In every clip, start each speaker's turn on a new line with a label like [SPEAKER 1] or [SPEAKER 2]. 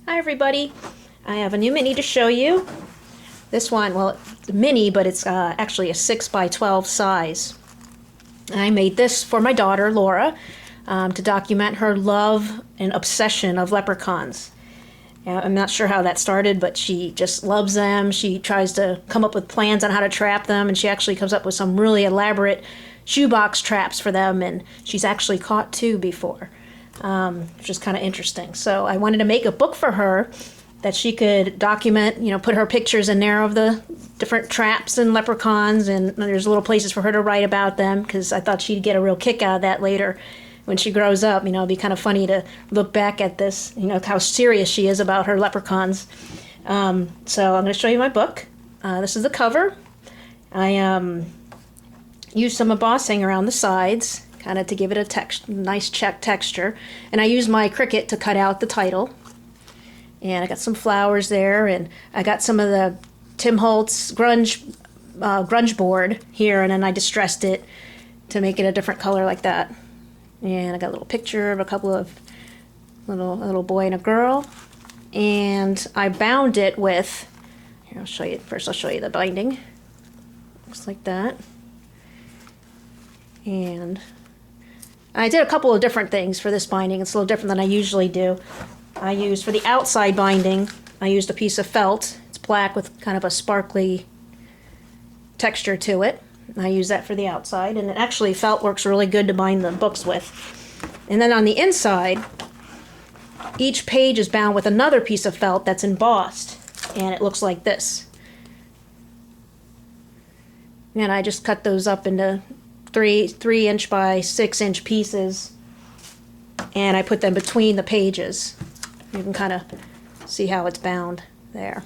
[SPEAKER 1] Hi everybody, I have a new mini to show you. This one, well, it's a mini, but it's actually a 6 by 12 size. I made this for my daughter, Laura, to document her love and obsession of leprechauns. I'm not sure how that started, but she just loves them. She tries to come up with plans on how to trap them, and she actually comes up with some really elaborate shoebox traps for them, and she's actually caught 2 before. Which is kind of interesting. So I wanted to make a book for her that she could document, put her pictures in there of the different traps and leprechauns, and there's little places for her to write about them, because I thought she'd get a real kick out of that later when she grows up. It'd be kind of funny to look back at this, how serious she is about her leprechauns. So I'm going to show you my book. This is the cover. I used some embossing around the sides, kind of to give it a nice check texture. And I used my Cricut to cut out the title. And I got some flowers there, and I got some of the Tim Holtz grunge board here, and then I distressed it to make it a different color like that. And I got a little picture of a couple of a little boy and a girl. And I bound it with, here, I'll show you the binding. Looks like that. And I did a couple of different things for this binding. It's a little different than I usually do. I used, for the outside binding, I used a piece of felt. It's black with kind of a sparkly texture to it. I use that for the outside, and actually felt works really good to bind the books with. And then on the inside, each page is bound with another piece of felt that's embossed, and it looks like this. And I just cut those up into 3-inch by 6-inch pieces, and I put them between the pages. You can kind of see how it's bound there.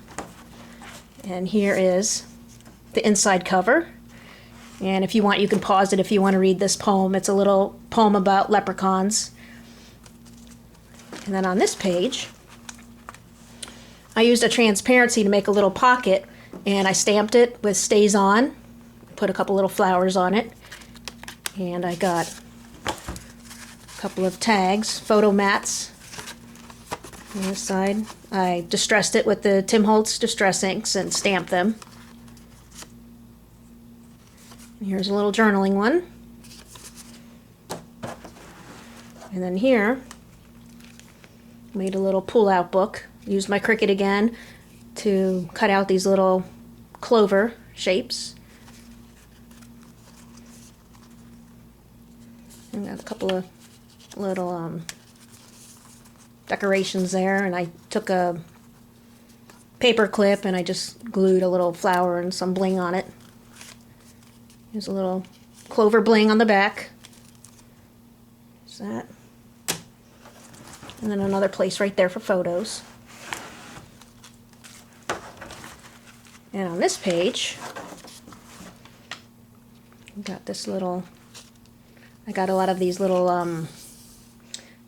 [SPEAKER 1] And here is the inside cover. And if you want, you can pause it if you want to read this poem. It's a little poem about leprechauns. And then on this page, I used a transparency to make a little pocket, and I stamped it with Stays On, put a couple little flowers on it. And I got a couple of tags, photo mats on this side. I distressed it with the Tim Holtz distress inks and stamped them. And here's a little journaling one. And then here, made a little pull-out book. Used my Cricut again to cut out these little clover shapes. And got a couple of little decorations there, and I took a paper clip and I just glued a little flower and some bling on it. There's a little clover bling on the back. There's that. And then another place right there for photos. And on this page, we've got this little, I got a lot of these little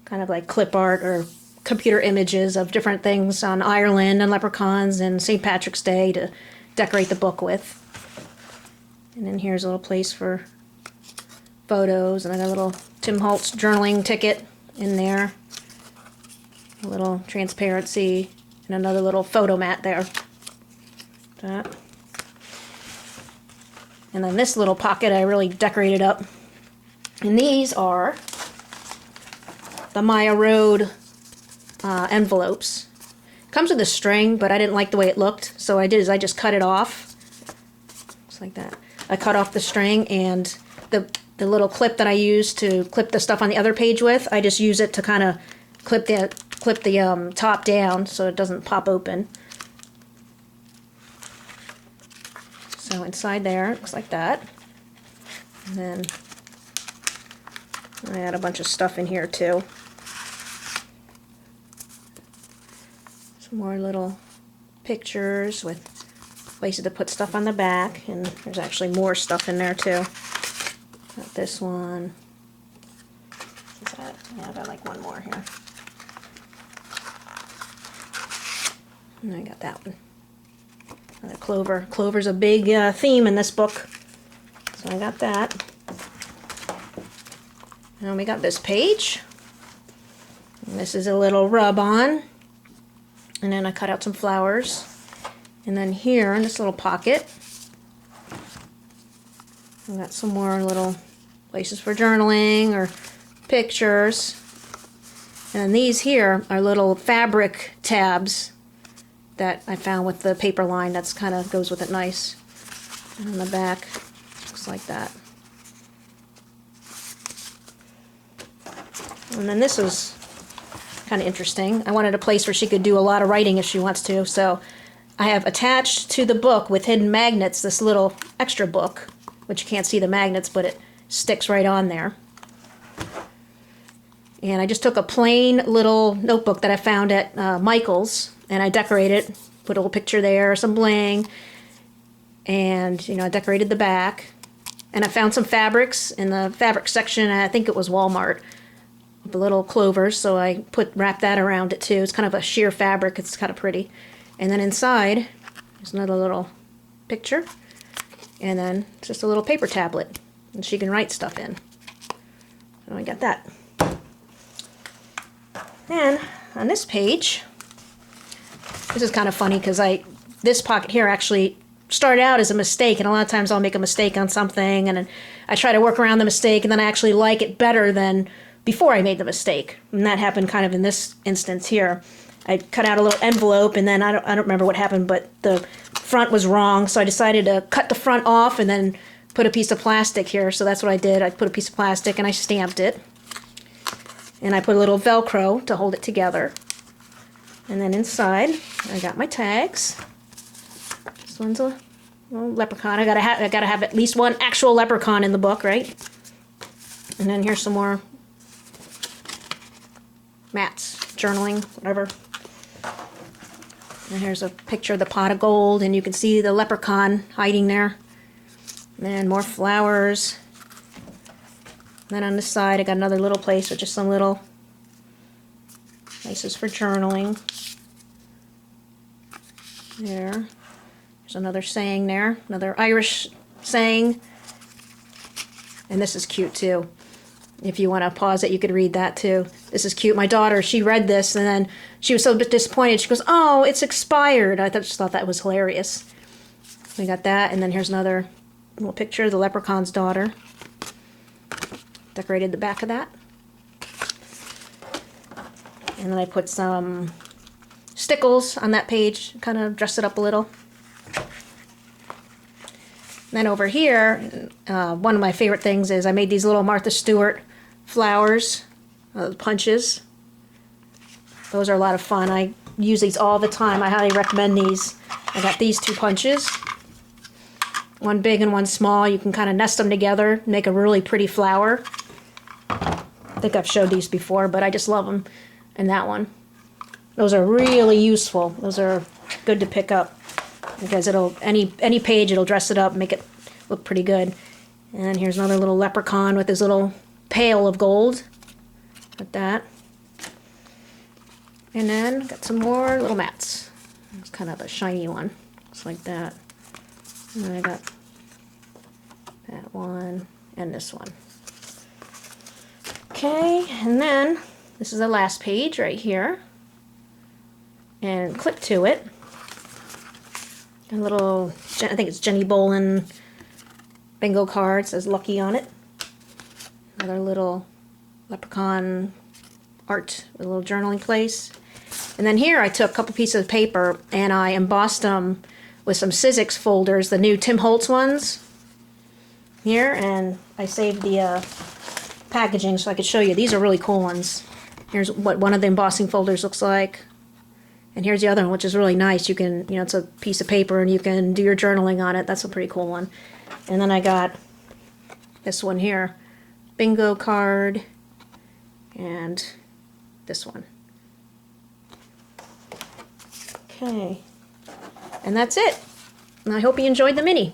[SPEAKER 1] kind of like clip art or computer images of different things on Ireland and leprechauns and St. Patrick's Day to decorate the book with. And then here's a little place for photos, and I got a little Tim Holtz journaling ticket in there. A little transparency and another little photo mat there. That. And then this little pocket I really decorated up. And these are the Maya Road envelopes. Comes with a string, but I didn't like the way it looked, so what I did is I just cut it off. Just like that. I cut off the string, and the little clip that I used to clip the stuff on the other page with, I just use it to kind of clip the top down so it doesn't pop open. So inside there, it looks like that. And then I had a bunch of stuff in here too. Some more little pictures with places to put stuff on the back, and there's actually more stuff in there too. Got this one. What's that? Yeah, I got like one more here. And I got that one. Another clover. Clover's a big theme in this book, so I got that. And we got this page. And this is a little rub-on And then I cut out some flowers. And then here in this little pocket, I got some more little places for journaling or pictures. And these here are little fabric tabs that I found with the paper line. That's kind of goes with it nice. And on the back, looks like that. And then this was kind of interesting. I wanted a place where she could do a lot of writing if she wants to. So I have attached to the book with hidden magnets this little extra book, which you can't see the magnets, but it sticks right on there. And I just took a plain little notebook that I found at Michael's, and I decorated, put a little picture there, some bling, and I decorated the back. And I found some fabrics in the fabric section. I think it was Walmart, the little clovers. So I wrapped that around it too. It's kind of a sheer fabric. It's kind of pretty. And then inside, there's another little picture, and then just a little paper tablet, and she can write stuff in. So I got that. And on this page, this is kind of funny because this pocket here actually started out as a mistake, and a lot of times I'll make a mistake on something, and I try to work around the mistake, and then I actually like it better than before I made the mistake. And that happened kind of in this instance here. I cut out a little envelope, and then I don't remember what happened, but the front was wrong, so I decided to cut the front off and then put a piece of plastic here. So that's what I did. I put a piece of plastic and I stamped it. And I put a little Velcro to hold it together. And then inside, I got my tags. This one's a little leprechaun. I gotta have at least one actual leprechaun in the book, right? And then here's some more mats, journaling, whatever. And here's a picture of the pot of gold, and you can see the leprechaun hiding there. And then more flowers. Then on this side, I got another little place with just some little places for journaling. There. There's another saying there, another Irish saying. And this is cute too. If you want to pause it, you could read that too. This is cute. My daughter, she read this, and then she was so disappointed. She goes, "Oh, it's expired." I just thought that was hilarious. We got that, and then here's another little picture of the leprechaun's daughter. Decorated the back of that. And then I put some stickles on that page, kind of dress it up a little. Then over here, one of my favorite things is I made these little Martha Stewart flowers, punches. Those are a lot of fun. I use these all the time. I highly recommend these. I got these two punches. One big and one small. You can kind of nest them together, make a really pretty flower. I think I've showed these before, but I just love them. And that one. Those are really useful. Those are good to pick up because it'll any page it'll dress it up, make it look pretty good. And here's another little leprechaun with his little pail of gold. Like that. And then got some more little mats. It's kind of a shiny one. It's like that. And then I got that one and this one. Okay, and then this is the last page right here. And clip to it. A little, I think it's Jenny Bolin bingo card. It says Lucky on it. Another little leprechaun art, a little journaling place. And then here I took a couple pieces of paper and I embossed them with some Sizzix folders, the new Tim Holtz ones. Here, and I saved the packaging so I could show you. These are really cool ones. Here's what one of the embossing folders looks like. And here's the other one, which is really nice. You can, it's a piece of paper and you can do your journaling on it. That's a pretty cool one. And then I got this one here. Bingo card. And this one. Okay. And that's it. And I hope you enjoyed the mini.